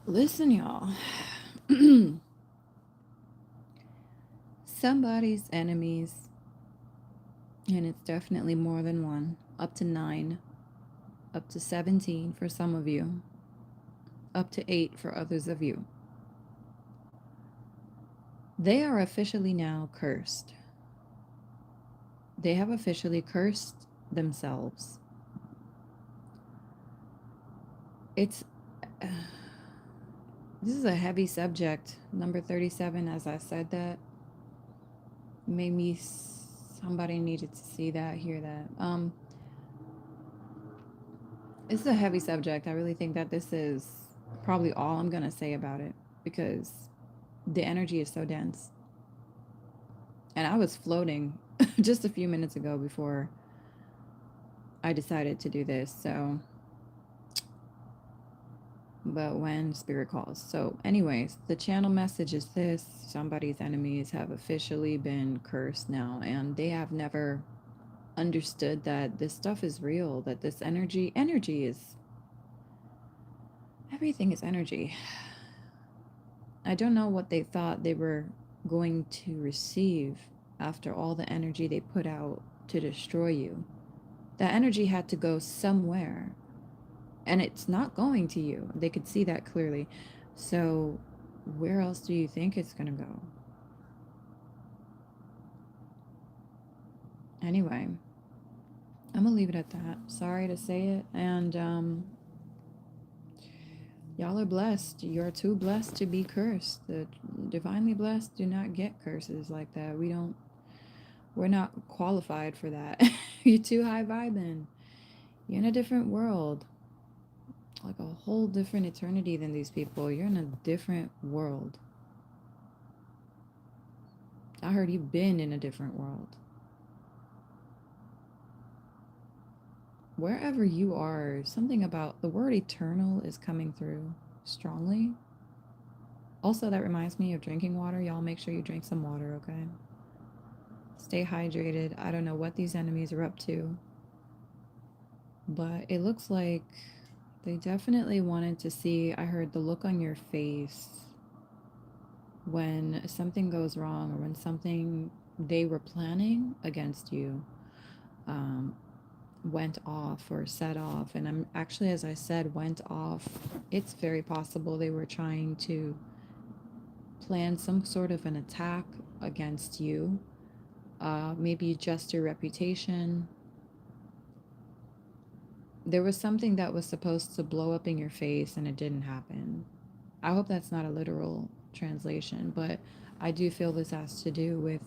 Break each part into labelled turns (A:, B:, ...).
A: Listen, y'all. Somebody's enemies, and it's definitely more than one, up to 9, up to 17 for some of you, up to 8 for others of you. They are officially now cursed. They have officially cursed themselves. It's. This is a heavy subject. Number 37, as I said that, made me. Somebody needed to see that, hear that. It's a heavy subject. I really think that this is probably all I'm going to say about it because the energy is so dense. And I was floating just a few minutes ago before I decided to do this. So, but when spirit calls. So, anyways, the channel message is this: somebody's enemies have officially been cursed now, and they have never understood that this stuff is real, that this energy is everything is energy. I don't know what they thought they were going to receive after all the energy they put out to destroy you. That energy had to go somewhere, and it's not going to you. They could see that clearly. So, where else do you think it's going to go? Anyway, I'm going to leave it at that. Sorry to say it. And y'all are blessed. You're too blessed to be cursed. The divinely blessed do not get curses like that. We're not qualified for that. You're too high vibing. You're in a different world, like a whole different eternity than these people. You're in a different world. I heard you've been in a different world. Wherever you are, something about the word eternal is coming through strongly. Also, that reminds me of drinking water. Y'all make sure you drink some water, okay? Stay hydrated. I don't know what these enemies are up to, but it looks like they definitely wanted to see. I heard the look on your face when something goes wrong or when something they were planning against you um, went off or set off. And I'm actually, as I said, went off. It's very possible they were trying to plan some sort of an attack against you, maybe just your reputation. There was something that was supposed to blow up in your face and it didn't happen. I hope that's not a literal translation, but I do feel this has to do with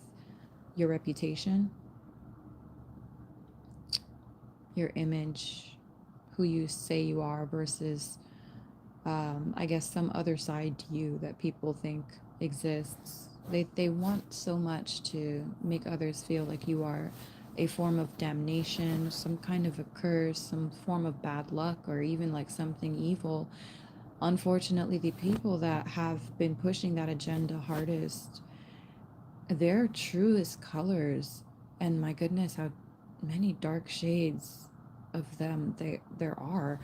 A: your reputation, your image, who you say you are versus, I guess, some other side to you that people think exists. They want so much to make others feel like you are a form of damnation, some kind of a curse, some form of bad luck, or even like something evil. Unfortunately, the people that have been pushing that agenda hardest, their truest colors, and my goodness, how many dark shades of them there are.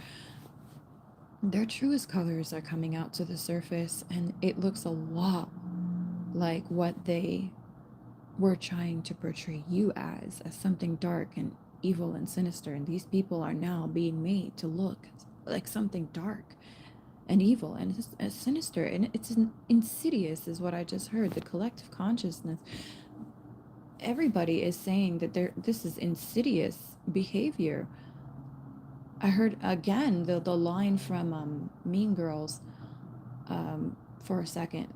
A: Their truest colors are coming out to the surface, and it looks a lot like what they were trying to portray you as something dark and evil and sinister. And these people are now being made to look like something dark and evil and sinister, and it's insidious, is what I just heard. The collective consciousness, everybody is saying that this is insidious behavior. I heard again the line from Mean Girls for a second.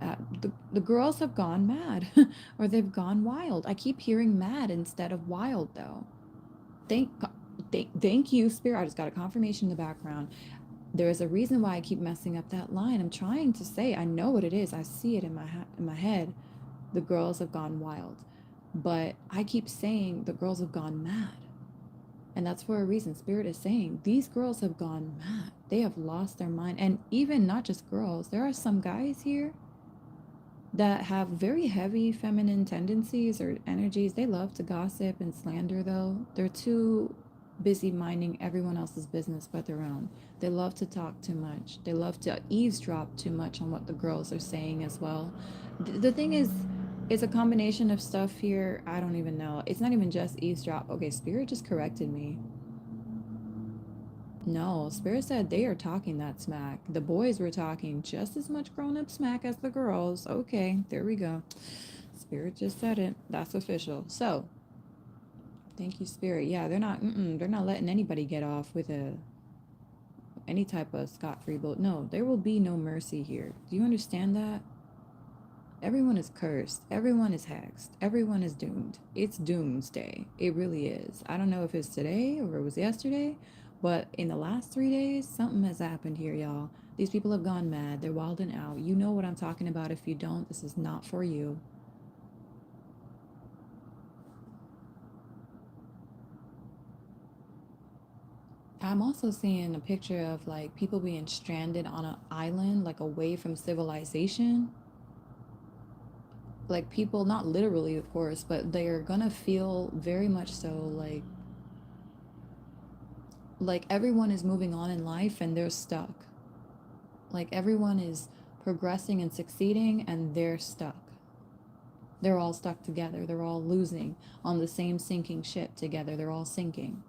A: The girls have gone mad or they've gone wild. I keep hearing mad instead of wild though. Thank thank you, Spirit. I just got a confirmation in the background. There is a reason why I keep messing up that line. I'm trying to say, I know what it is. I see it in my head. The girls have gone wild, but I keep saying the girls have gone mad. And that's for a reason. Spirit is saying these girls have gone mad. They have lost their mind. And even not just girls, there are some guys here that have very heavy feminine tendencies or energies. They love to gossip and slander, though. They're too. busy minding everyone else's business but their own. They love to talk too much. They love to eavesdrop too much on what the girls are saying as well. The thing is, it's a combination of stuff here. I don't even know. It's not even just eavesdrop. Okay, Spirit just corrected me. No, Spirit said they are talking that smack. The boys were talking just as much grown up smack as the girls. Okay, there we go. Spirit just said it. That's official. So, thank you, Spirit. Yeah, they're not letting anybody get off with any type of scot-free vote. No, there will be no mercy here. Do you understand that? Everyone is cursed. Everyone is hexed. Everyone is doomed. It's doomsday. It really is. I don't know if it's today or it was yesterday, but in the last 3 days, something has happened here, y'all. These people have gone mad. They're wilding out. You know what I'm talking about. If you don't, this is not for you. I'm also seeing a picture of like people being stranded on an island, like away from civilization. Like people, not literally, of course, but they're gonna feel very much so like everyone is moving on in life and they're stuck. Like everyone is progressing and succeeding and they're stuck. They're all stuck together. They're all losing on the same sinking ship together. They're all sinking.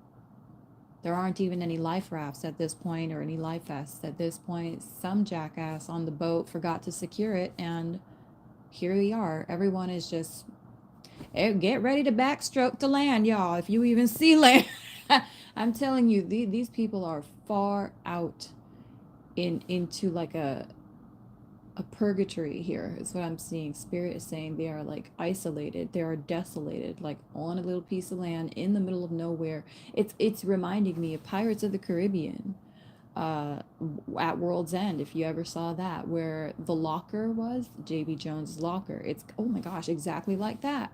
A: There aren't even any life rafts at this point or any life vests at this point. Some jackass on the boat forgot to secure it, and here we are. Everyone is just get ready to backstroke to land, y'all. If you even see land, I'm telling you, these people are far out into like a purgatory here is what I'm seeing. Spirit is saying they are like isolated, they are desolated, like on a little piece of land in the middle of nowhere. It's reminding me of Pirates of the Caribbean, uh at World's End, if you ever saw that, where the locker was JB Jones' locker. It's, oh my gosh, exactly like that.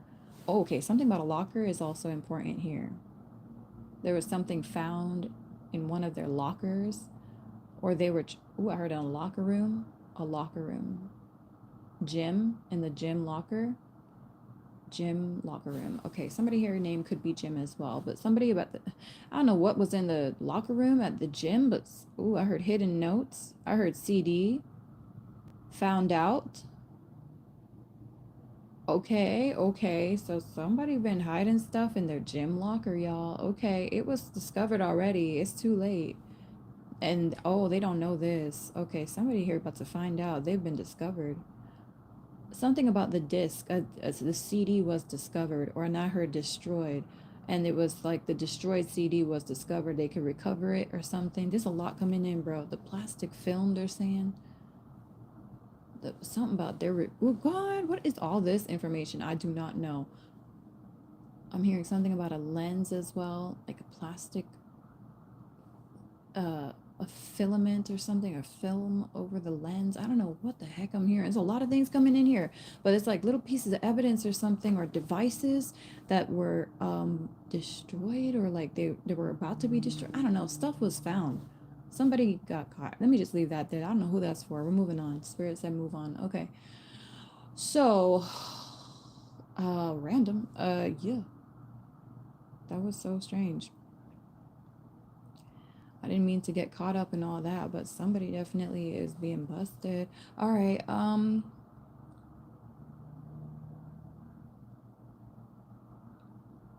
A: Oh, okay, something about a locker is also important here. There was something found in one of their lockers, or they were, oh, I heard in a locker room. Gym in the gym locker. Gym locker room. Okay, somebody here name could be Jim as well, but somebody about the, I don't know what was in the locker room at the gym, but ooh, I heard hidden notes. I heard CD. Found out. Okay, okay. So somebody been hiding stuff in their gym locker, y'all. Okay, it was discovered already. It's too late. And oh, they don't know this. Okay, somebody here about to find out. They've been discovered. Something about the disc, as the CD was discovered, or not heard destroyed, and it was like the destroyed CD was discovered. They could recover it or something. There's a lot coming in, bro. The plastic film, they're saying. Something about their. Oh God, what is all this information? I do not know. I'm hearing something about a lens as well, like a plastic a filament or something, a film over the lens. I don't know what the heck I'm hearing. There's a lot of things coming in here, but it's like little pieces of evidence or something, or devices that were destroyed, or like they were about to be destroyed. I don't know. Stuff was found. Somebody got caught. Let me just leave that there. I don't know who that's for. We're moving on. Spirit said move on. Okay. So random. Yeah. That was so strange. I didn't mean to get caught up in all that, but somebody definitely is being busted. All right,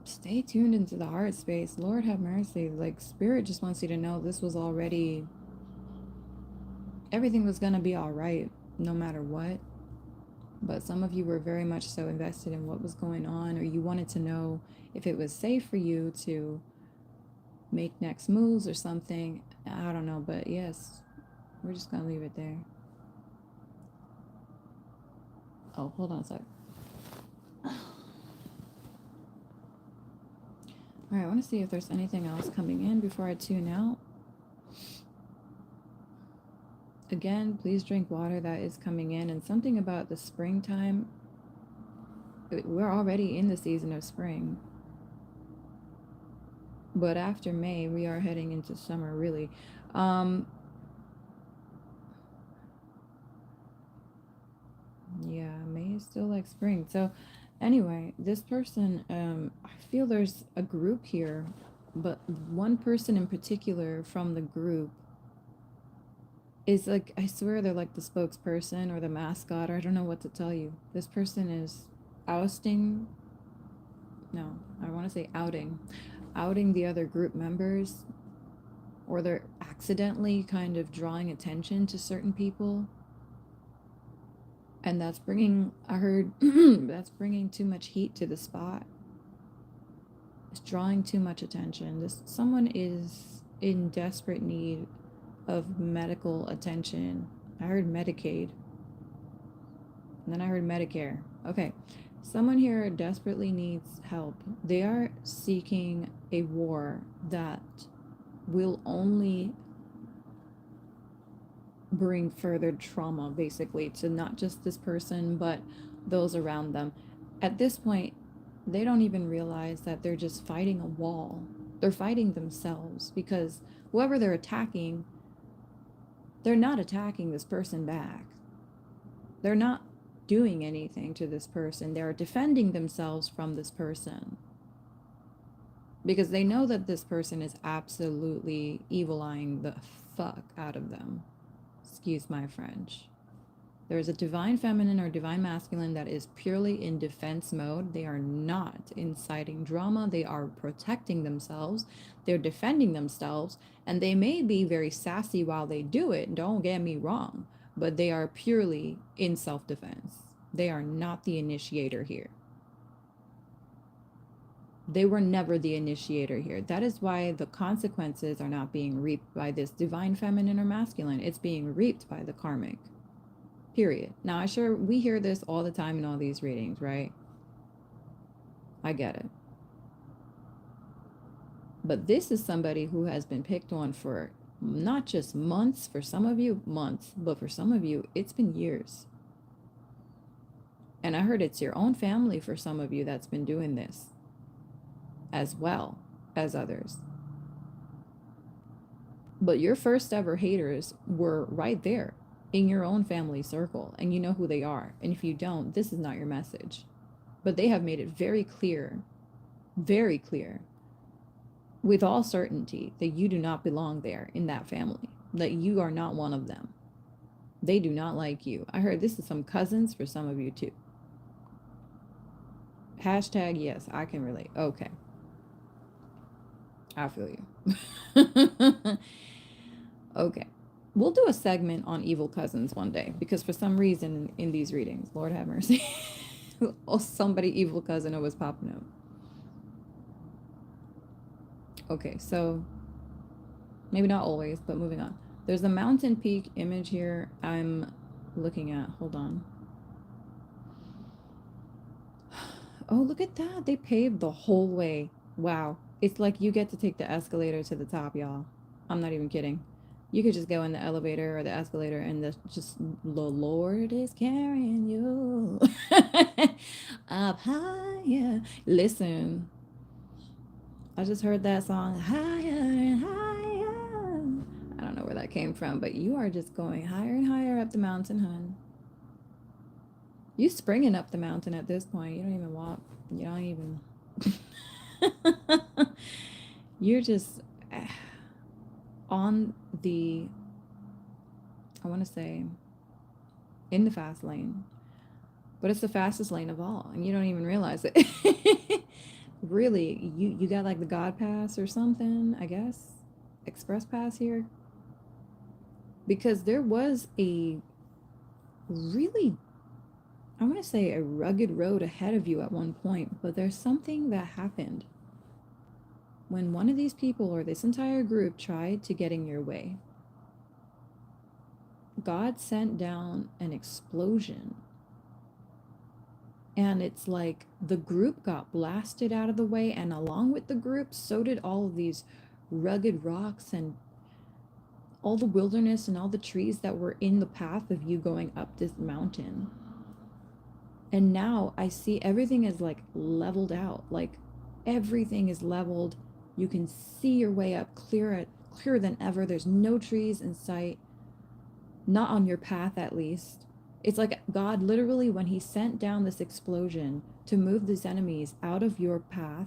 A: stay tuned into the heart space. Lord have mercy. Like Spirit just wants you to know this was already, everything was gonna be all right, no matter what. But some of you were very much so invested in what was going on, or you wanted to know if it was safe for you to make next moves or something. I don't know, but yes, we're just gonna leave it there. Oh, hold on a sec. All right, I want to see if there's anything else coming in before I tune out. Again, please drink water that is coming in. And something about the springtime. We're already in the season of spring. But after May, we are heading into summer, really. Yeah, May is still like spring. So anyway, this person, I feel there's a group here but one person in particular from the group is like, I swear they're like the spokesperson or the mascot, or I don't know what to tell you. This person is ousting, no, I want to say outing the other group members, or they're accidentally kind of drawing attention to certain people. And that's bringing, I heard, that's bringing too much heat to the spot. It's drawing too much attention. Someone is in desperate need of medical attention. I heard Medicaid. And then I heard Medicare. Okay. Someone here desperately needs help. They are seeking a war that will only bring further trauma, basically, to not just this person, but those around them. At this point, they don't even realize that they're just fighting a wall. They're fighting themselves, because whoever they're attacking, they're not attacking this person back. They're not doing anything to this person. They're defending themselves from this person, because they know that this person is absolutely evil-eyeing the fuck out of them. Excuse my French. There is a divine feminine or divine masculine that is purely in defense mode. They are not inciting drama. They are protecting themselves. They're defending themselves. And they may be very sassy while they do it. Don't get me wrong. But they are purely in self-defense. They are not the initiator here. They were never the initiator here. That is why the consequences are not being reaped by this divine feminine or masculine. It's being reaped by the karmic. Period. Now, we hear this all the time in all these readings, right? I get it. But this is somebody who has been picked on for not just months, for some of you, months, but for some of you, it's been years. And I heard it's your own family for some of you that's been doing this, as well as others. But your first ever haters were right there in your own family circle, and you know who they are. And if you don't, this is not your message. But they have made it very clear, with all certainty, that you do not belong there in that family, that you are not one of them. They do not like you. I heard this is some cousins for some of you too. Hashtag yes, I can relate. Okay. I feel you. Okay. We'll do a segment on evil cousins one day, because for some reason in these readings, Lord have mercy, oh, somebody evil cousin was popping up. Okay, so maybe not always, but moving on. There's a mountain peak image here I'm looking at. Hold on. Oh, look at that. They paved the whole way. Wow. It's like you get to take the escalator to the top, y'all. I'm not even kidding. You could just go in the elevator or the escalator, and the Lord is carrying you up higher. Listen, I just heard that song, higher and higher. I don't know where that came from, but you are just going higher and higher up the mountain, hun. You springing up the mountain at this point. You don't even walk. You don't even. You're just on the, I want to say, in the fast lane, but it's the fastest lane of all, and you don't even realize it. Really, you got like the God Pass or something, I guess, Express Pass here, because there was a really, I want to say, a rugged road ahead of you at one point, but there's something that happened when one of these people or this entire group tried to get in your way. God sent down an explosion, and it's like the group got blasted out of the way, and along with the group, so did all of these rugged rocks and all the wilderness and all the trees that were in the path of you going up this mountain. And now I see everything is like leveled out, like everything is leveled. You can see your way up clearer than ever. There's no trees in sight, not on your path at least. It's like God literally, when he sent down this explosion to move these enemies out of your path,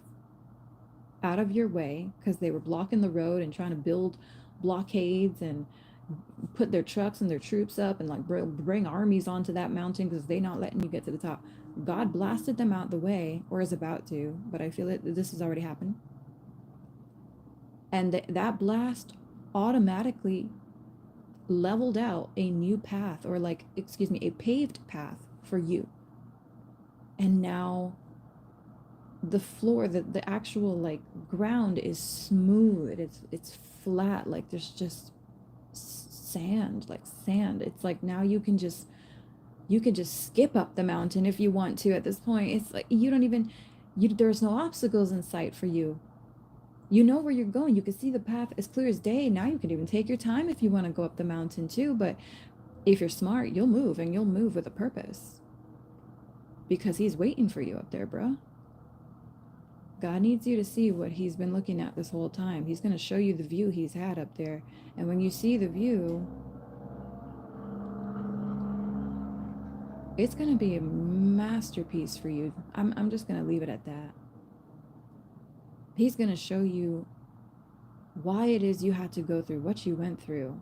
A: out of your way because they were blocking the road and trying to build blockades and put their trucks and their troops up and like bring armies onto that mountain because they're not letting you get to the top. God blasted them out the way, or is about to, but I feel it this has already happened. And that blast automatically leveled out a new path, or like, excuse me, a paved path for you. And now the floor, the actual like ground is smooth. It's flat. Like there's just sand, like sand. It's like now you can just skip up the mountain if you want to at this point. It's like you don't even there's no obstacles in sight for you. You know where you're going. You can see the path as clear as day. Now you can even take your time if you want to go up the mountain too, but if you're smart, you'll move, and you'll move with a purpose. Because he's waiting for you up there, bro. God needs you to see what he's been looking at this whole time. He's going to show you the view he's had up there. And when you see the view, it's going to be a masterpiece for you. I'm just going to leave it at that. He's going to show you why it is you had to go through what you went through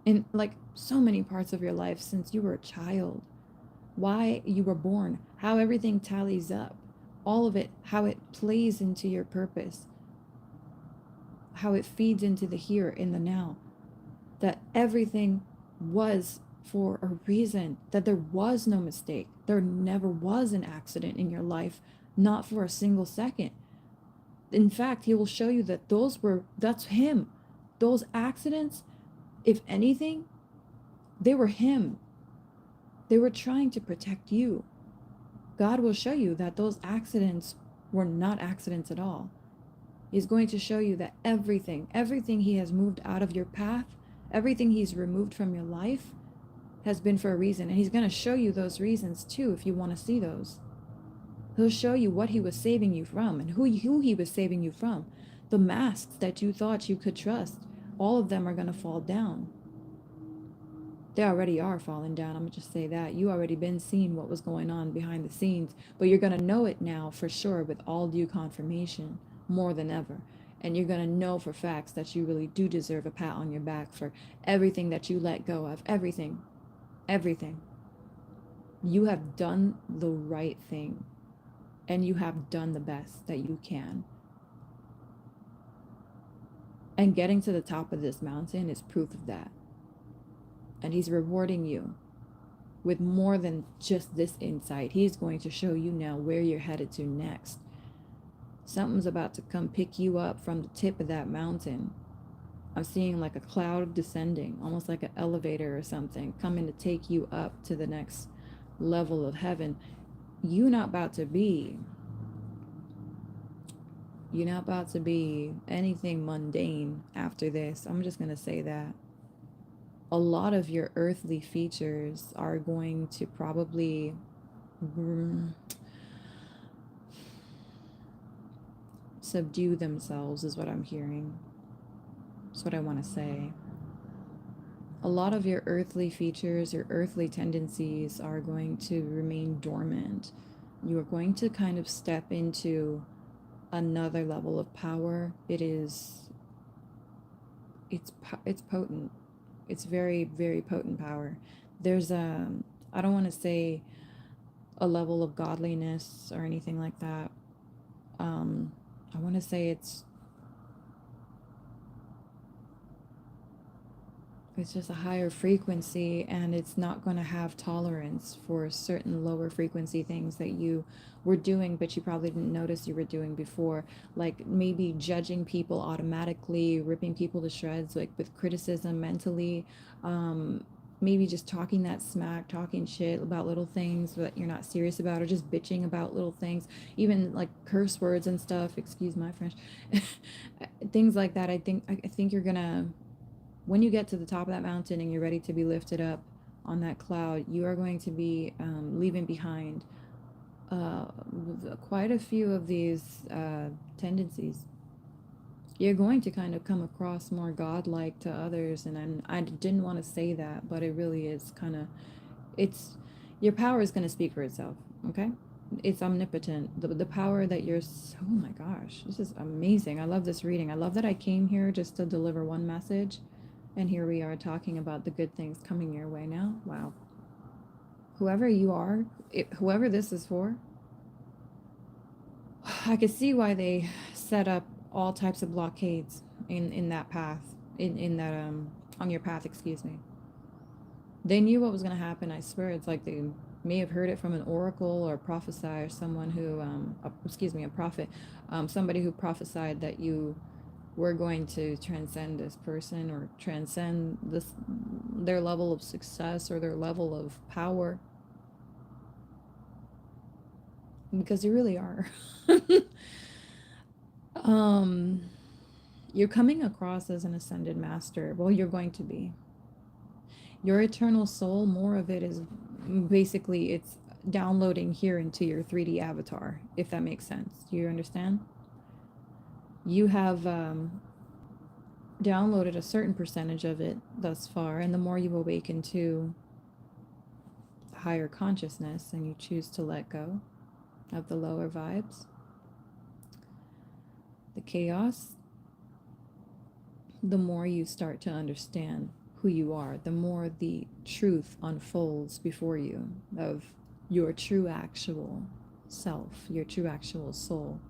A: in like so many parts of your life since you were a child. Why you were born, how everything tallies up, all of it, how it plays into your purpose, how it feeds into the here, in the now, that everything was for a reason, that there was no mistake. There never was an accident in your life, not for a single second. In fact, he will show you that that's him. Those accidents, if anything, they were him. They were trying to protect you. God will show you that those accidents were not accidents at all. He's going to show you that everything he has moved out of your path, everything he's removed from your life has been for a reason. And he's going to show you those reasons too if you want to see those. He'll show you what he was saving you from and who he was saving you from. The masks that you thought you could trust, all of them are going to fall down. They already are falling down. I'm going to just say that. You already been seeing what was going on behind the scenes, but you're going to know it now for sure with all due confirmation, more than ever. And you're going to know for facts that you really do deserve a pat on your back for everything that you let go of. Everything. Everything. You have done the right thing, and you have done the best that you can. And getting to the top of this mountain is proof of that. And he's rewarding you with more than just this insight. He's going to show you now where you're headed to next. Something's about to come pick you up from the tip of that mountain. I'm seeing like a cloud descending, almost like an elevator or something, coming to take you up to the next level of heaven. You're not about to be anything mundane after this. I'm just going to say that. A lot of your earthly features are going to probably subdue themselves, is what I'm hearing. That's what I want to say. A lot of your earthly features, your earthly tendencies are going to remain dormant. You are going to kind of step into another level of power. It's potent. It's very, very potent power. There's I don't want to say a level of godliness or anything like that. I want to say it's just a higher frequency, and it's not going to have tolerance for certain lower frequency things that you were doing but you probably didn't notice you were doing before, like maybe judging people automatically, ripping people to shreds, like with criticism mentally, maybe just talking that smack, talking shit about little things that you're not serious about, or just bitching about little things, even like curse words and stuff, excuse my French. Things like that. I think you're gonna, when you get to the top of that mountain and you're ready to be lifted up on that cloud, you are going to be leaving behind quite a few of these tendencies. You're going to kind of come across more godlike to others, and I didn't want to say that, but it really is kind of, it's, your power is going to speak for itself, okay? It's omnipotent. The power that you're, oh my gosh, this is amazing. I love this reading. I love that I came here just to deliver one message. And here we are talking about the good things coming your way now. Wow. Whoever you are, whoever this is for, I could see why they set up all types of blockades in that path, in that, on your path, excuse me. They knew what was going to happen. I swear, it's like they may have heard it from an oracle or prophesy or someone who, excuse me, a prophet, somebody who prophesied that you were going to transcend this person or transcend this, their level of success or their level of power, because you really are. um, you're coming across as an ascended master. Well, you're going to be. Your eternal soul, more of it is basically it's downloading here into your 3D avatar, if that makes sense. Do you understand? You have downloaded a certain percentage of it thus far, and the more you awaken to higher consciousness and you choose to let go of the lower vibes, the chaos, the more you start to understand who you are, the more the truth unfolds before you of your true actual self, your true actual soul.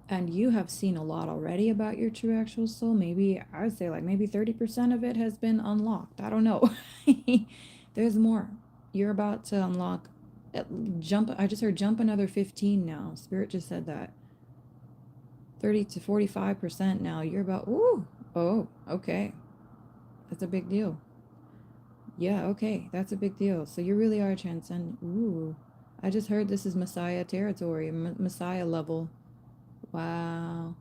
A: And you have seen a lot already about your true actual soul. Maybe I would say like maybe 30% of it has been unlocked. I don't know. There's more. You're about to unlock. Jump. I just heard jump another 15 now. Spirit just said that. 30 to 45% now. You're about, ooh, oh, okay. That's a big deal. Yeah, okay. That's a big deal. So you really are transcendent. Ooh. I just heard this is Messiah territory, Messiah level. Wow.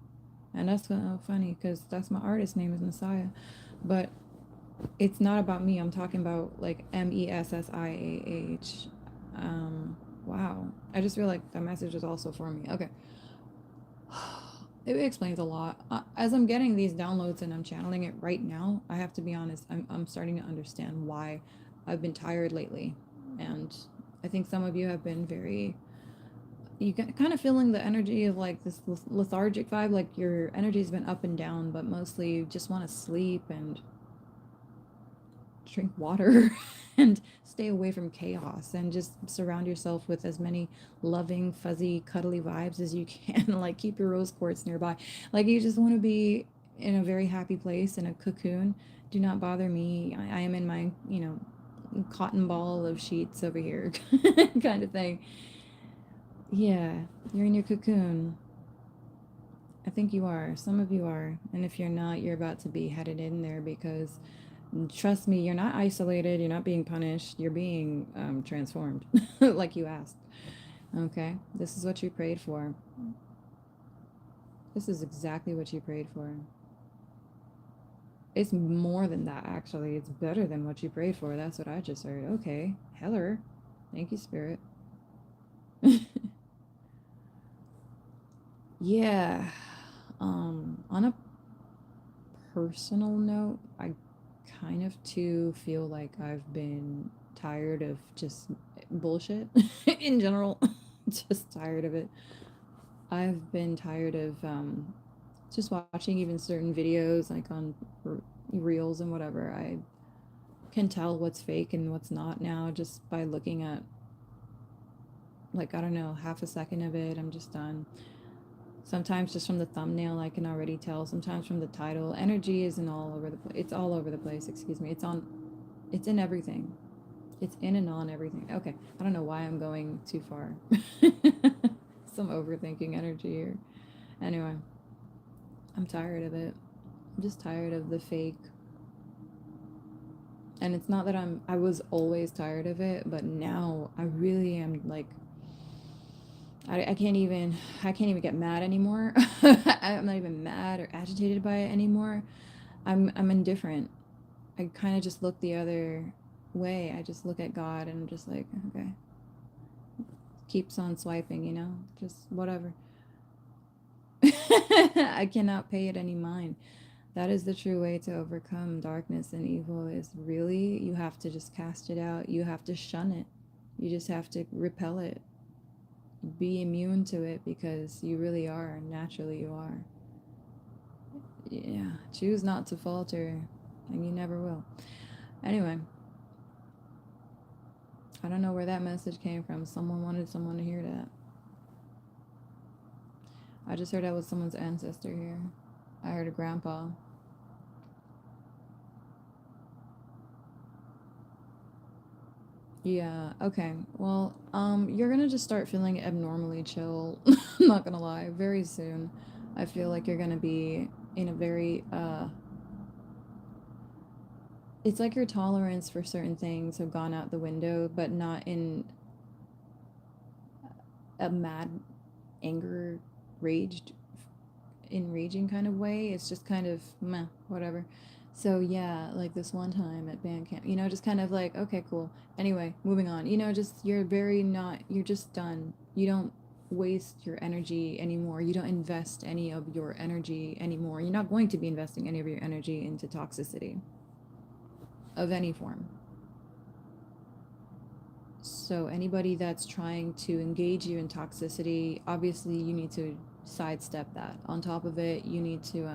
A: And that's funny because that's my artist name is Messiah. But it's not about me. I'm talking about like Messiah. Wow. I just feel like that message is also for me. Okay. It explains a lot. As I'm getting these downloads and I'm channeling it right now, I have to be honest, I'm starting to understand why I've been tired lately. And I think some of you have been very, you get kind of feeling the energy of like this lethargic vibe, like your energy's been up and down, but mostly you just want to sleep and drink water and stay away from chaos and just surround yourself with as many loving, fuzzy, cuddly vibes as you can. Like keep your rose quartz nearby. Like you just want to be in a very happy place in a cocoon. Do not bother me. I am in my, cotton ball of sheets over here kind of thing. Yeah, you're in your cocoon. I think you are. Some of you are. And if you're not, you're about to be headed in there because trust me, you're not isolated. You're not being punished. You're being transformed like you asked. Okay? This is what you prayed for. This is exactly what you prayed for. It's more than that, actually. It's better than what you prayed for. That's what I just heard. Okay. Heller. Thank you, Spirit. Yeah. On a personal note, I kind of too feel like I've been tired of just bullshit in general. Just tired of it. I've been tired of just watching even certain videos like on reels and whatever. I can tell what's fake and what's not now just by looking at, like, I don't know, half a second of it. I'm just done. Sometimes just from the thumbnail, I can already tell. Sometimes from the title. Energy isn't all over the place. It's all over the place. Excuse me. It's in everything. It's in and on everything. Okay. I don't know why I'm going too far. Some overthinking energy here. Anyway, I'm tired of it. I'm just tired of the fake. And it's not that I was always tired of it, but now I really am like, I can't even get mad anymore. I'm not even mad or agitated by it anymore. I'm indifferent. I kind of just look the other way. I just look at God and I'm just like, okay, keeps on swiping, just whatever. I cannot pay it any mind. That is the true way to overcome darkness and evil is really you have to just cast it out. You have to shun it. You just have to repel it, be immune to it, because you really are. Naturally, you are. Yeah, choose not to falter, and you never will. Anyway, I don't know where that message came from. Someone wanted someone to hear that. I just heard that was someone's ancestor here. I heard a grandpa. Yeah, okay. Well, you're gonna just start feeling abnormally chill. I'm not gonna lie, very soon. I feel like you're gonna be in a very, it's like your tolerance for certain things have gone out the window, but not in a mad, anger, raged, enraging kind of way. It's just kind of meh, whatever. So yeah, like this one time at band camp, just kind of like, okay, cool. Anyway, moving on. Just you're very not, you're just done. You don't waste your energy anymore. You don't invest any of your energy anymore. You're not going to be investing any of your energy into toxicity of any form. So anybody that's trying to engage you in toxicity, obviously you need to sidestep that. On top of it, you need to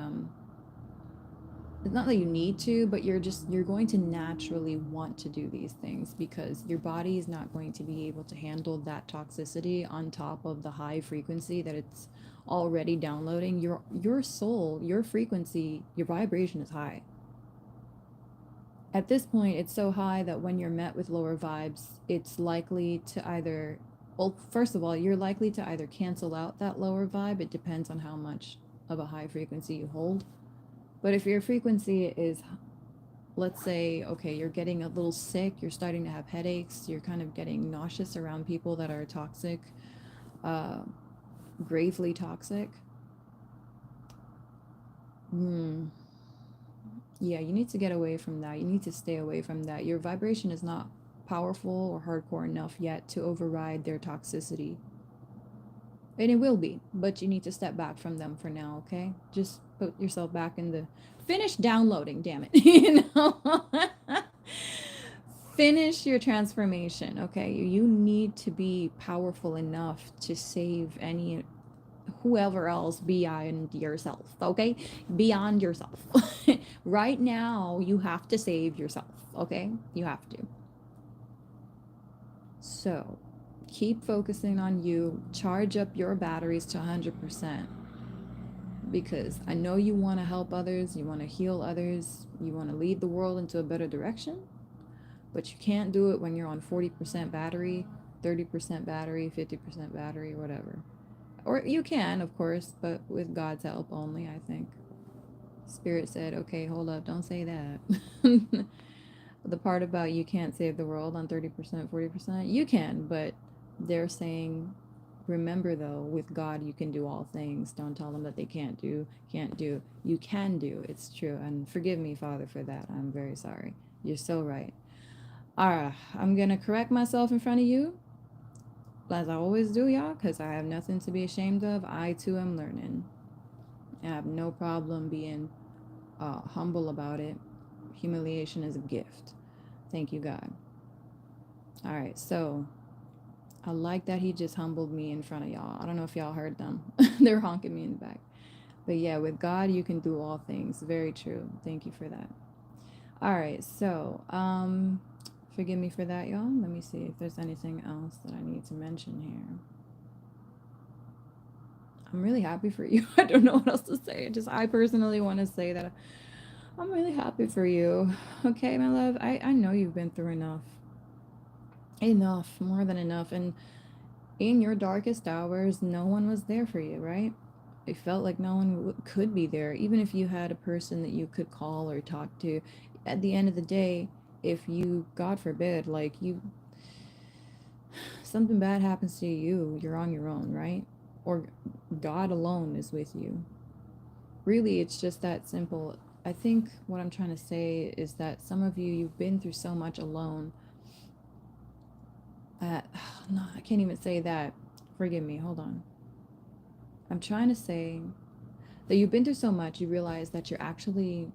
A: it's not that you need to, but you're going to naturally want to do these things because your body is not going to be able to handle that toxicity on top of the high frequency that it's already downloading. Your soul, your frequency, your vibration is high. At this point, it's so high that when you're met with lower vibes, it's likely to either, well, first of all, you're likely to either cancel out that lower vibe. It depends on how much of a high frequency you hold. But if your frequency is, let's say, okay, you're getting a little sick, you're starting to have headaches, you're kind of getting nauseous around people that are toxic, uh, gravely toxic. Yeah, you need to get away from that. You need to stay away from that. Your vibration is not powerful or hardcore enough yet to override their toxicity. And it will be, but you need to step back from them for now, okay? Just put yourself back in the finish downloading, damn it. Finish your transformation, okay? You need to be powerful enough to save any whoever else beyond yourself, okay? Beyond yourself. Right now, you have to save yourself, okay? You have to. So, keep focusing on you. Charge up your batteries to 100% because I know you want to help others, you want to heal others, you want to lead the world into a better direction, but you can't do it when you're on 40% battery, 30% battery, 50% battery, whatever. Or you can, of course, but with God's help only, I think. Spirit said, okay, hold up, don't say that. The part about you can't save the world on 30%, 40%, you can, but they're saying, remember though, with God, you can do all things. Don't tell them that they can't do, can't do. You can do, it's true. And forgive me, Father, for that. I'm very sorry. You're so right. I'm going to correct myself in front of you, as I always do, y'all, because I have nothing to be ashamed of. I too am learning. I have no problem being humble about it. Humiliation is a gift. Thank you, God. All right, so I like that he just humbled me in front of y'all. I don't know if y'all heard them. They're honking me in the back. But yeah, with God, you can do all things. Very true. Thank you for that. All right, so forgive me for that, y'all. Let me see if there's anything else that I need to mention here. I'm really happy for you. I don't know what else to say. I personally want to say that I'm really happy for you. Okay, my love. I know you've been through enough. Enough, more than enough. And in your darkest hours, no one was there for you, right? It felt like no one could be there. Even if you had a person that you could call or talk to, at the end of the day, if you, God forbid, like you, something bad happens to you, you're on your own, right? Or God alone is with you. Really, it's just that simple. I think what I'm trying to say is that some of you, you've been through so much alone that, no, I can't even say that. Forgive me, hold on. I'm trying to say that you've been through so much, you realize that you're actually,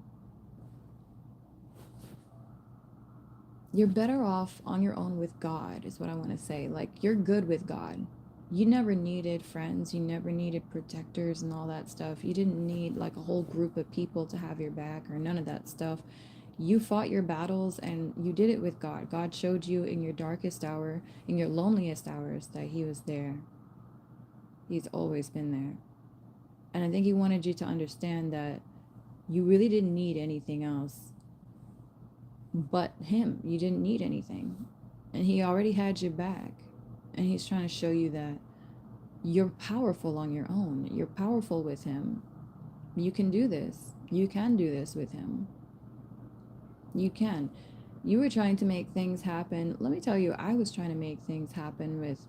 A: You're better off on your own with God, is what I want to say. Like, you're good with God. You never needed friends, you never needed protectors and all that stuff. You didn't need like a whole group of people to have your back or none of that stuff. You fought your battles and you did it with God. God showed you in your darkest hour, in your loneliest hours, that He was there. He's always been there. And I think He wanted you to understand that you really didn't need anything else but Him. You didn't need anything. And He already had your back. And He's trying to show you that you're powerful on your own. You're powerful with Him. You can do this. You can do this with Him. You can. You were trying to make things happen. Let me tell you, I was trying to make things happen with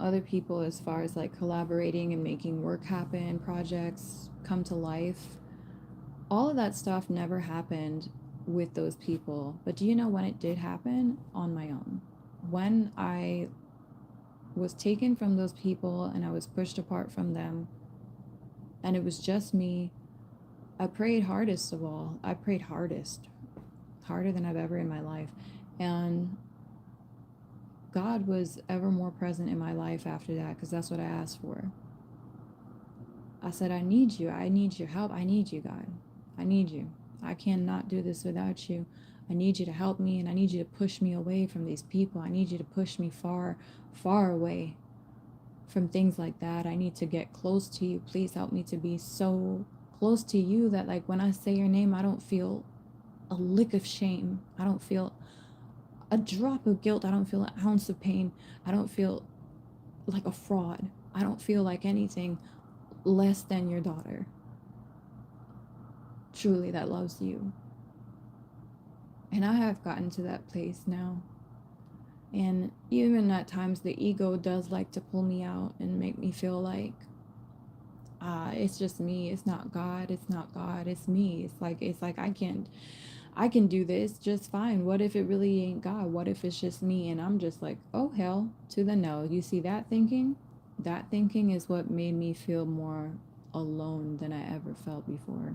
A: other people as far as like collaborating and making work happen, projects come to life. All of that stuff never happened with those people. But do you know when it did happen? On my own. When I was taken from those people and I was pushed apart from them, and it was just me, I prayed hardest of all. I prayed hardest, harder than I've ever in my life. And God was ever more present in my life after that, because that's what I asked for. I said, I need you. I need your help. I need you, God. I need you. I cannot do this without you. I need you to help me, and I need you to push me away from these people. I need you to push me far, far away from things like that. I need to get close to you. Please help me to be so close to you that, like, when I say your name, I don't feel a lick of shame. I don't feel a drop of guilt. I don't feel an ounce of pain. I don't feel like a fraud. I don't feel like anything less than your daughter, truly, that loves you. And I have gotten to that place now. And even at times, the ego does like to pull me out and make me feel like, it's just me. It's not God. It's not God. It's me. It's like I can do this just fine. What if it really ain't God? What if it's just me? And I'm just like, oh, hell to the no. You see that thinking? That thinking is what made me feel more alone than I ever felt before.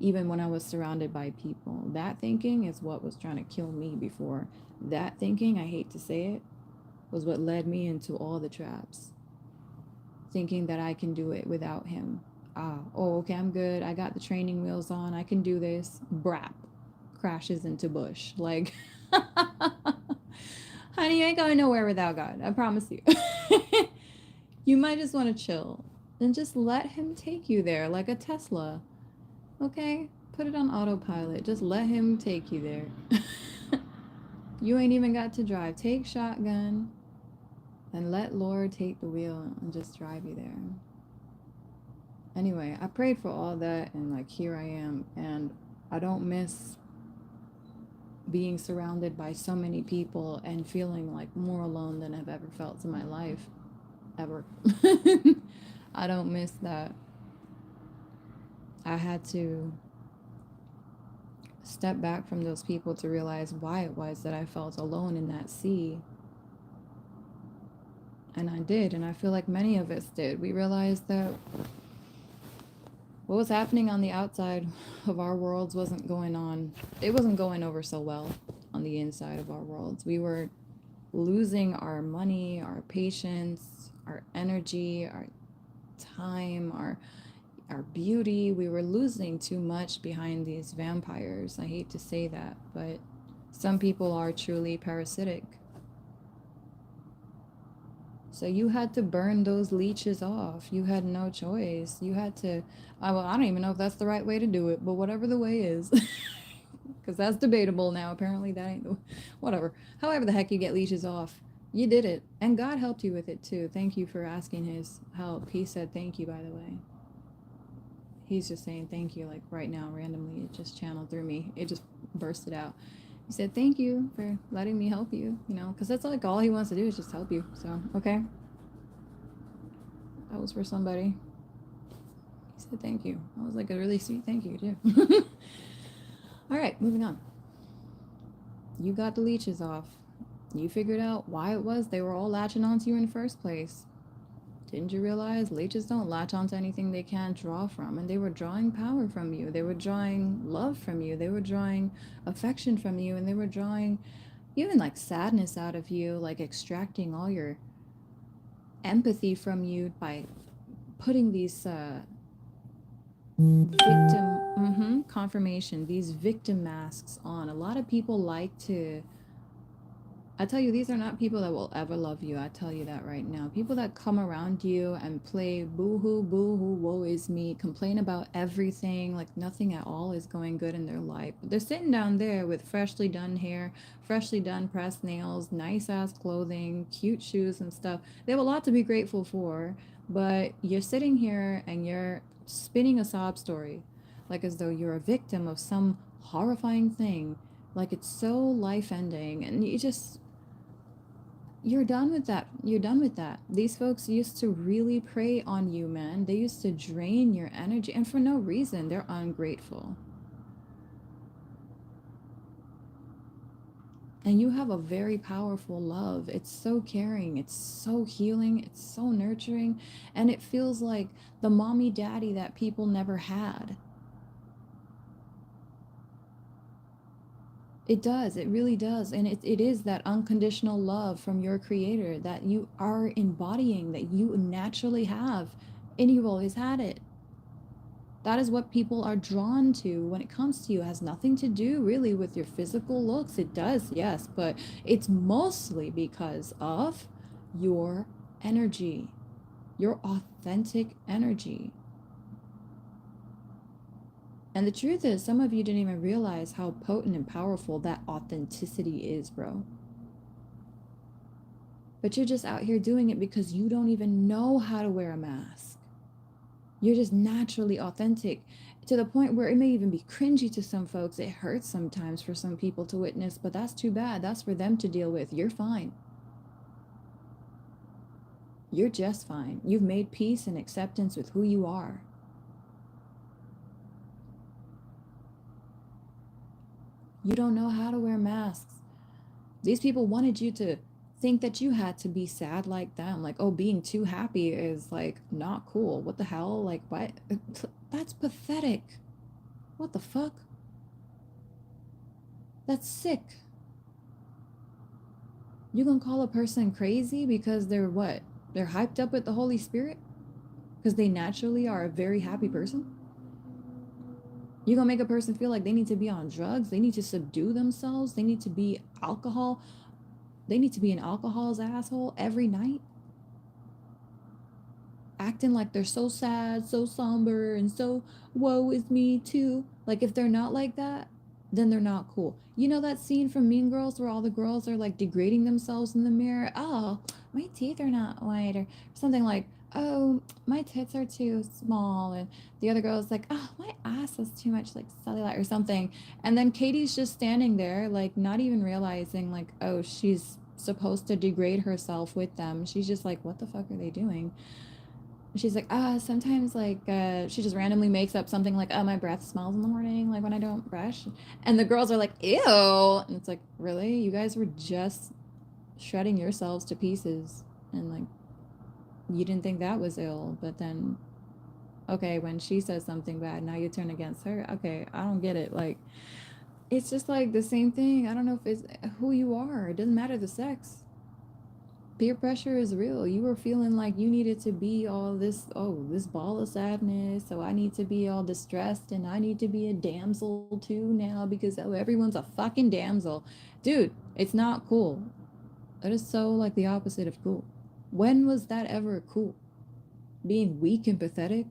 A: Even when I was surrounded by people, that thinking is what was trying to kill me before. That thinking, I hate to say it, was what led me into all the traps. Thinking that I can do it without Him. Oh, okay, I'm good. I got the training wheels on. I can do this. Brap. Crashes into bush. Like, honey, you ain't going nowhere without God. I promise you. You might just want to chill and just let Him take you there like a Tesla. Okay? Put it on autopilot. Just let Him take you there. You ain't even got to drive. Take shotgun and let Lord take the wheel and just drive you there. Anyway, I prayed for all that, and like, here I am, and I don't miss being surrounded by so many people and feeling like more alone than I've ever felt in my life, ever. I don't miss that. I had to step back from those people to realize why it was that I felt alone in that sea. And I did, and I feel like many of us did. We realized that what was happening on the outside of our worlds wasn't going on. It wasn't going over so well on the inside of our worlds. We were losing our money, our patience, our energy, our time, our beauty. We were losing too much behind these vampires. I hate to say that, but some people are truly parasitic. So you had to burn those leeches off. You had no choice. You had to, well, I don't even know if that's the right way to do it, but whatever the way is, because that's debatable now. Apparently that ain't the, whatever. However the heck you get leeches off, you did it. And God helped you with it too. Thank you for asking His help. He said thank you, by the way. He's just saying thank you, like right now, randomly. It just channeled through me. It just bursted out. He said, thank you for letting me help you, you know, because that's like all He wants to do is just help you. So, okay. That was for somebody. He said, thank you. That was like a really sweet thank you, too. All right, moving on. You got the leeches off. You figured out why it was they were all latching onto you in the first place. Didn't you realize leeches don't latch onto anything they can't draw from? And they were drawing power from you. They were drawing love from you. They were drawing affection from you. And they were drawing even like sadness out of you, like extracting all your empathy from you by putting these victim confirmation, these victim masks on. A lot of people like to, I tell you, these are not people that will ever love you. I tell you that right now. People that come around you and play boo hoo, woe is me, complain about everything, like nothing at all is going good in their life. They're sitting down there with freshly done hair, freshly done pressed nails, nice ass clothing, cute shoes and stuff. They have a lot to be grateful for, but you're sitting here and you're spinning a sob story, like as though you're a victim of some horrifying thing, like it's so life ending, and you just, you're done with that. You're done with that. These folks used to really prey on you, man. They used to drain your energy, and for no reason. They're ungrateful. And you have a very powerful love. It's so caring, it's so healing, it's so nurturing, and it feels like the mommy daddy that people never had. It does. It really does. And it is that unconditional love from your creator that you are embodying, that you naturally have, and you've always had it. That is what people are drawn to when it comes to you. It has nothing to do really with your physical looks. It does, yes, but it's mostly because of your energy, your authentic energy. And the truth is, some of you didn't even realize how potent and powerful that authenticity is, bro. But you're just out here doing it because you don't even know how to wear a mask. You're just naturally authentic to the point where it may even be cringy to some folks. It hurts sometimes for some people to witness, but that's too bad. That's for them to deal with. You're fine. You're just fine. You've made peace and acceptance with who you are. You don't know how to wear masks. These people wanted you to think that you had to be sad like them. Like, oh, being too happy is like not cool. What the hell? Like, what? That's pathetic. What the fuck? That's sick. You gonna call a person crazy because they're what? They're hyped up with the Holy Spirit? Because they naturally are a very happy person? You gonna make a person feel like they need to be on drugs? They need to subdue themselves? They need to be alcohol? They need to be an alcohol's asshole every night? Acting like they're so sad, so somber, and so woe is me too. Like if they're not like that, then they're not cool. You know that scene from Mean Girls where all the girls are like degrading themselves in the mirror? Oh, my teeth are not white, or something like, oh, my tits are too small, and the other girl is like, oh, my ass is too much like cellulite or something. And then Katie's just standing there, like not even realizing like, oh, she's supposed to degrade herself with them. She's just like, what the fuck are they doing? She's like, sometimes like she just randomly makes up something like, oh, my breath smells in the morning, like when I don't brush. And the girls are like, ew. And it's like, really? You guys were just shredding yourselves to pieces. And like, you didn't think that was ill. But then, okay, when she says something bad, now you turn against her. Okay, I don't get it. Like, it's just like the same thing. I don't know if it's who you are. It doesn't matter the sex. Peer pressure is real. You were feeling like you needed to be all this, oh, this ball of sadness. So I need to be all distressed and I need to be a damsel too now because oh, everyone's a fucking damsel. Dude, it's not cool. That is so like the opposite of cool. When was that ever cool? Being weak and pathetic?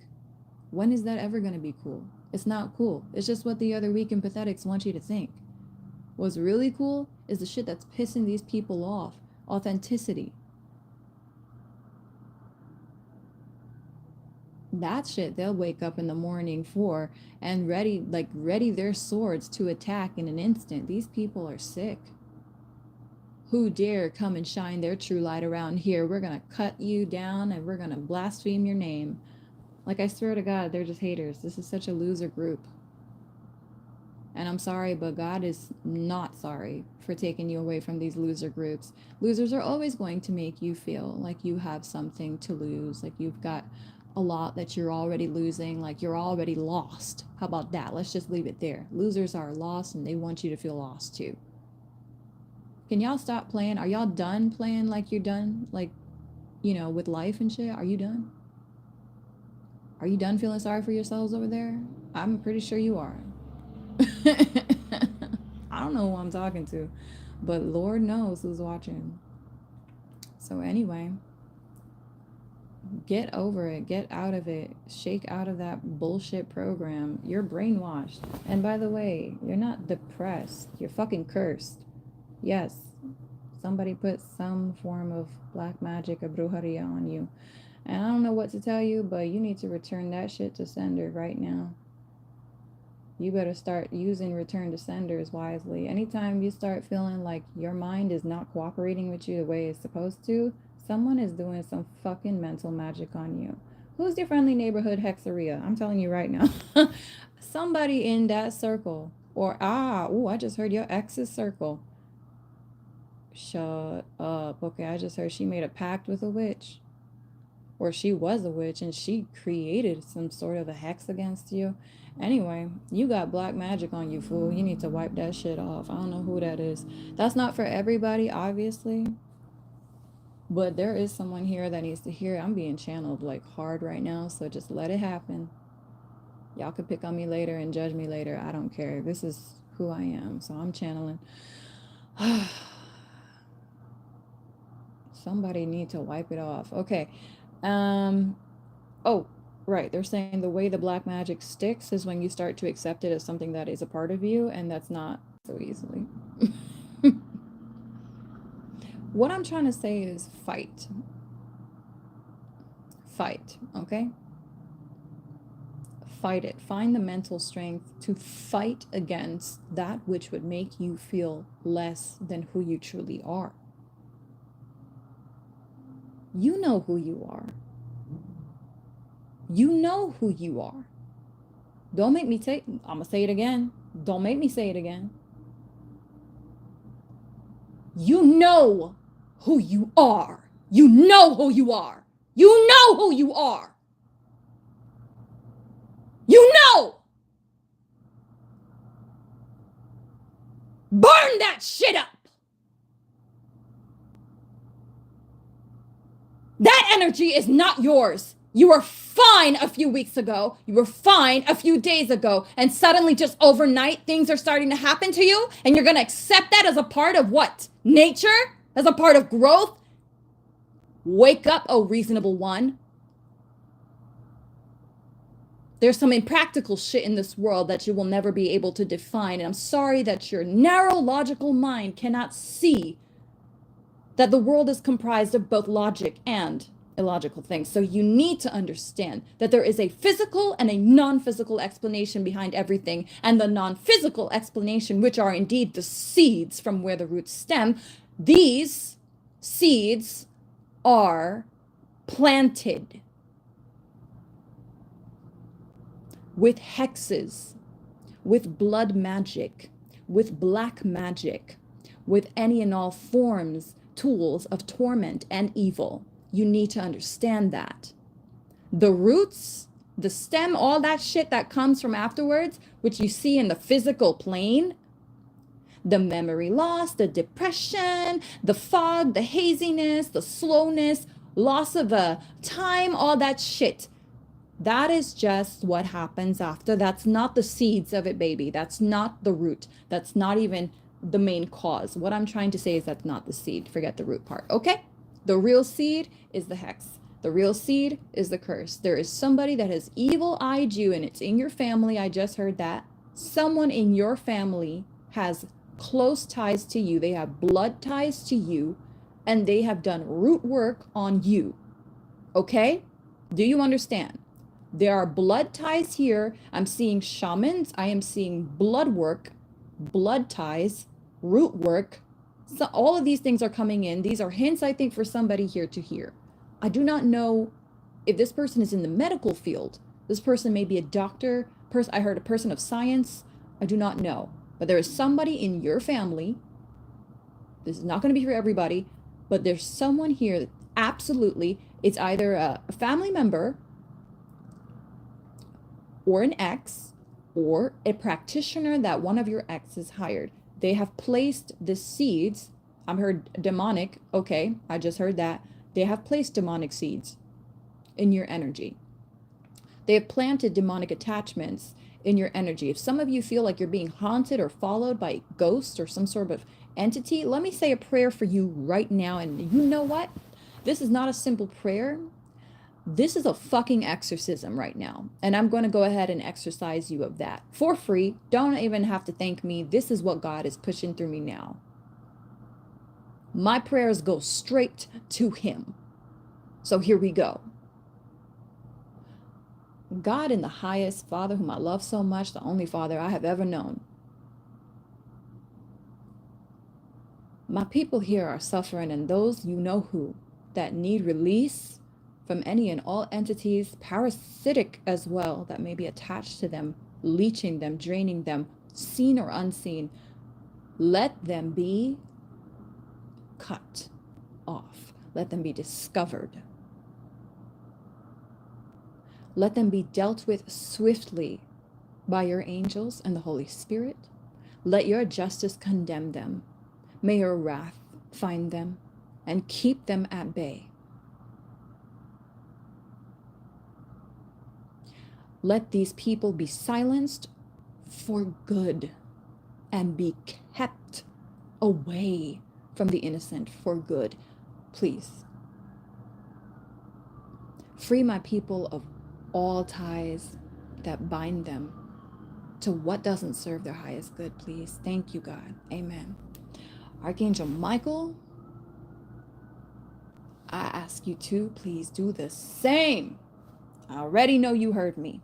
A: When is that ever going to be cool? It's not cool. It's just what the other weak and pathetics want you to think. What's really cool is the shit that's pissing these people off. Authenticity. That shit they'll wake up in the morning for and ready their swords to attack in an instant. These people are sick. Who dare come and shine their true light around here? We're gonna cut you down and we're gonna blaspheme your name. Like I swear to God, they're just haters. This is such a loser group. And I'm sorry, but God is not sorry for taking you away from these loser groups. Losers are always going to make you feel like you have something to lose, like you've got a lot that you're already losing, like you're already lost. How about that? Let's just leave it there. Losers are lost and they want you to feel lost too. Can y'all stop playing? Are y'all done playing like you're done? Like, with life and shit? Are you done? Are you done feeling sorry for yourselves over there? I'm pretty sure you are. I don't know who I'm talking to, but Lord knows who's watching. So, anyway, get over it, get out of it, shake out of that bullshit program. You're brainwashed. And by the way, you're not depressed, you're fucking cursed. Yes, somebody put some form of black magic or brujeria on you. And I don't know what to tell you, but you need to return that shit to sender right now. You better start using return to senders wisely. Anytime you start feeling like your mind is not cooperating with you the way it's supposed to, someone is doing some fucking mental magic on you. Who's your friendly neighborhood hexeria? I'm telling you right now. Somebody in that circle. Or, I just heard your ex's circle. Shut up. Okay, I just heard she made a pact with a witch. Or she was a witch and she created some sort of a hex against you. Anyway, you got black magic on you, fool. You need to wipe that shit off. I don't know who that is. That's not for everybody, obviously. But there is someone here that needs to hear it. I'm being channeled like hard right now, so just let it happen. Y'all could pick on me later and judge me later. I don't care. This is who I am, so I'm channeling. Somebody need to wipe it off. Okay. Oh, right. They're saying the way the black magic sticks is when you start to accept it as something that is a part of you, and that's not so easily. What I'm trying to say is fight. Fight, okay? Fight it. Find the mental strength to fight against that which would make you feel less than who you truly are. You know who you are. You know who you are. Don't make me say, I'm going to say it again. Don't make me say it again. You know who you are. You know who you are. You know who you are. You know. Burn that shit up. That energy is not yours. You were fine a few weeks ago. You were fine a few days ago. And suddenly, just overnight, things are starting to happen to you. And you're going to accept that as a part of what? Nature? As a part of growth? Wake up, oh reasonable one. There's some impractical shit in this world that you will never be able to define. And I'm sorry that your narrow, logical mind cannot see that the world is comprised of both logic and illogical things. So you need to understand that there is a physical and a non-physical explanation behind everything. And the non-physical explanation, which are indeed the seeds from where the roots stem, these seeds are planted with hexes, with blood magic, with black magic, with any and all forms, tools of torment and evil. You need to understand that. The roots, the stem, all that shit that comes from afterwards, which you see in the physical plane, the memory loss, the depression, the fog, the haziness, the slowness, loss of time, all that shit. That is just what happens after. That's not the seeds of it, baby. That's not the root. That's not even the main cause. What I'm trying to say is that's not the seed. Forget the root part, okay? The real seed is the hex. The real seed is the curse. There is somebody that has evil-eyed you, and it's in your family. I just heard that. Someone in your family has close ties to you. They have blood ties to you, and they have done root work on you, okay? Do you understand? There are blood ties here. I'm seeing shamans. I am seeing blood work, blood ties, root work. So all of these things are coming in. These are hints, I think, for somebody here to hear. I do not know if this person is in the medical field. This person may be a doctor. I heard a person of science. I do not know. But there is somebody in your family. This is not going to be for everybody, but there's someone here that absolutely, it's either a family member or an ex or a practitioner that one of your exes hired. They have placed the seeds. I've heard demonic. Okay, I just heard that. They have placed demonic seeds in your energy. They have planted demonic attachments in your energy. If some of you feel like you're being haunted or followed by ghosts or some sort of entity, let me say a prayer for you right now. And you know what? This is not a simple prayer. This is a fucking exorcism right now. And I'm going to go ahead and exorcise you of that for free. Don't even have to thank me. This is what God is pushing through me now. My prayers go straight to him. So here we go. God in the highest, Father, whom I love so much, the only Father I have ever known. My people here are suffering, and those you know who, that need release from any and all entities, parasitic as well, that may be attached to them, leeching them, draining them, seen or unseen. Let them be cut off. Let them be discovered. Let them be dealt with swiftly by your angels and the Holy Spirit. Let your justice condemn them. May your wrath find them and keep them at bay. Let these people be silenced for good and be kept away from the innocent for good. Please. Free my people of all ties that bind them to what doesn't serve their highest good, please. Thank you, God. Amen. Archangel Michael, I ask you to please do the same. I already know you heard me.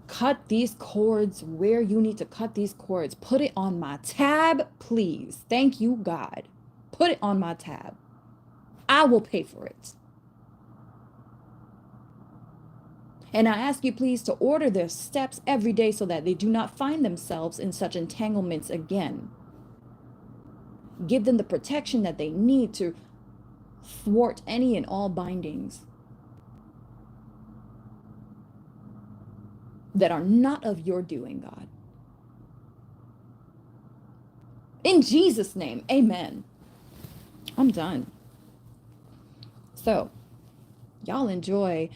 A: Cut these cords where you need to cut these cords. Put it on my tab, please. Thank you, God. Put it on my tab. I will pay for it. And I ask you, please, to order their steps every day so that they do not find themselves in such entanglements again. Give them the protection that they need to thwart any and all bindings that are not of your doing, God. In Jesus' name, amen. I'm done. So, y'all enjoy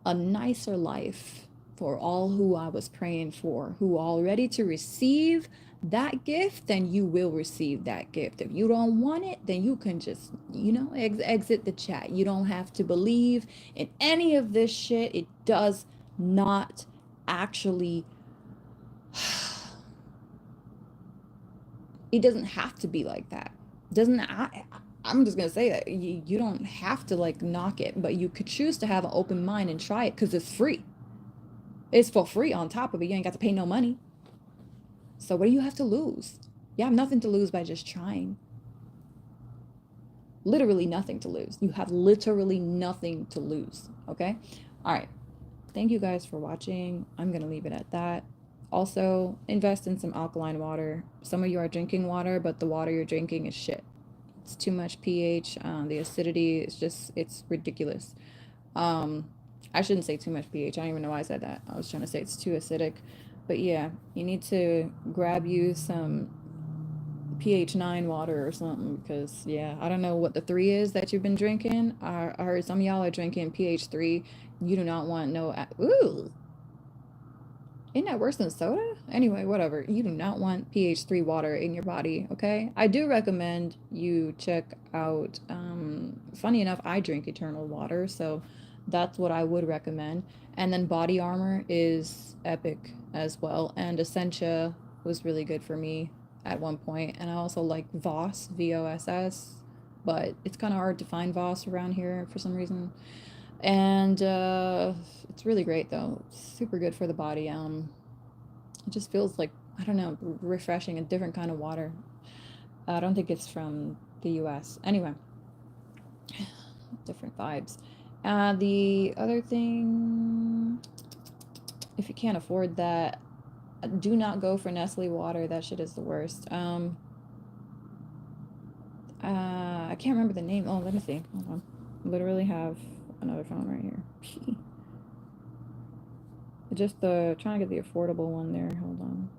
A: a nicer life for all who I was praying for, who are ready to receive that gift, then you will receive that gift. If you don't want it, then you can just, exit the chat. You don't have to believe in any of this shit. It does not actually, it doesn't have to be like that. I'm just gonna say that you don't have to knock it, but you could choose to have an open mind and try it because it's free. It's for free on top of it. You ain't got to pay no money. So what do you have to lose? You have nothing to lose by just trying. Literally nothing to lose. You have literally nothing to lose. Okay? All right. Thank you guys for watching. I'm going to leave it at that. Also, invest in some alkaline water. Some of you are drinking water, but the water you're drinking is shit. It's too much pH. The acidity is it's ridiculous. I shouldn't say too much pH. I don't even know why I said that. I was trying to say it's too acidic. But yeah, you need to grab you some pH 9 water or something because, yeah, I don't know what the 3 is that you've been drinking. I heard some of y'all are drinking pH 3. You do not want no... Ooh! Isn't that worse than soda? Anyway, whatever. You do not want pH 3 water in your body, okay? I do recommend you check out... funny enough, I drink Eternal water, so that's what I would recommend. And then Body Armor is epic as well. And Essentia was really good for me at one point. And I also like Voss, V-O-S-S. But it's kind of hard to find Voss around here for some reason. And it's really great though. Super good for the body. It just feels like, I don't know, refreshing, a different kind of water. I don't think it's from the US. Anyway, different vibes. The other thing, if you can't afford that, Do not go for Nestle water. That shit is the worst. I can't remember the name. Oh, let me see. Hold on. Literally have another phone right here. Just the trying to get the affordable one there. Hold on.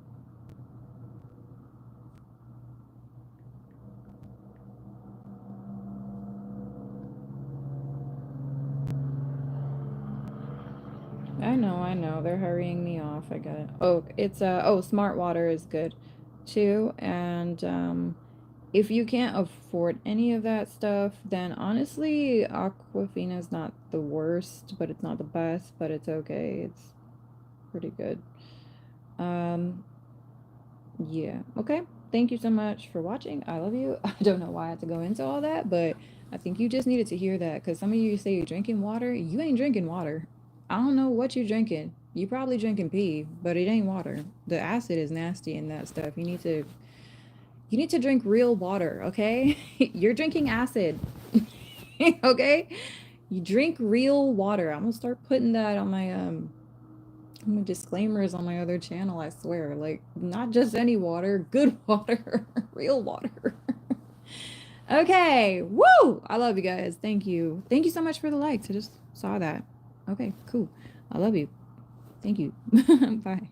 A: I know. They're hurrying me off. I got it. Oh, it's oh, Smart Water is good too. And if you can't afford any of that stuff, then honestly, Aquafina is not the worst, but it's not the best, but it's okay. It's pretty good. Um, yeah. Okay. Thank you so much for watching. I love you. I don't know why I had to go into all that, but I think you just needed to hear that because some of you say you're drinking water. You ain't drinking water. I don't know what you're drinking. You probably drinking pee, but it ain't water. The acid is nasty in that stuff. You need to drink real water, okay? You're drinking acid. Okay? You drink real water. I'm gonna start putting that on my disclaimers on my other channel, I swear. Like, not just any water, good water, real water. Okay, woo! I love you guys. Thank you. Thank you so much for the likes. I just saw that. Okay, cool. I love you. Thank you. Bye.